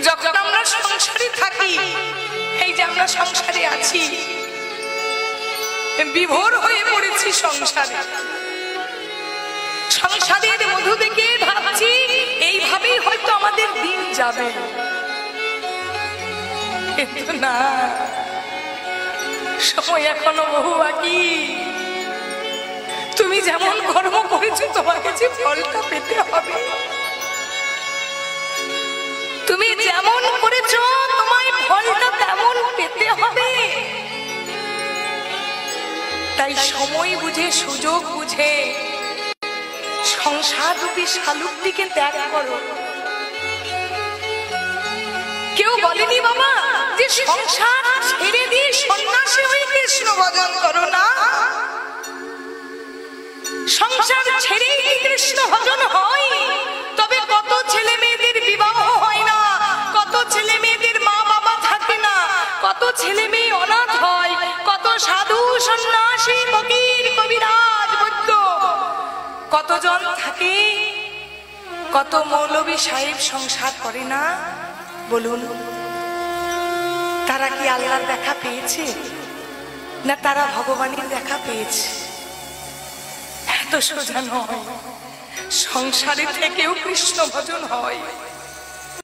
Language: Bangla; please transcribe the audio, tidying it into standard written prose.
যখন আমরা সংসারে থাকি, এই যে আমরা সংসারে আছি, বিভোর হয়ে পড়েছি সংসারে, সংসারের মধু থেকে ভাবছি এইভাবেই হয়তো আমাদের দিন যাবে, কিন্তু না, সময় এখনো বহু বাকি। তুমি যেমন কর্ম করেছো তোমাকে যে ফলটা পেতে হবে, তুমি যেমন করেছো তোমায় ফলটা তেমন পেতে হবে। তাই সময় বুঝে, সুযোগ বুঝে সংসার রূপী শালুকটিকে ত্যাগ করো। কেউ বলেনি বাবা যে সংসার ছেড়ে দিয়ে সন্ন্যাসী হয়ে কৃষ্ণ ভজন করো না, সংসার ছেড়েই কি কৃষ্ণ ভজন হয়? তবে কত ছেলে মেয়েদের বিবাহ হয় না, কত ছেলে মেয়েদের মা বাবা থাকে না, কত ছেলে মেয়ে অনাথ হয়, কত সাধু সন্ন্যাসী ফকির কবিরাজ বৈদ্য কতজন থাকে, কত মৌলবী সাহেব সংসার করে না? বলুন, তারা কি আল্লাহর দেখা পেয়েছে, না তারা ভগবানের দেখা পেয়েছে? এত সোজা নয়, সংসারে থেকেও কৃষ্ণ ভজন হয়।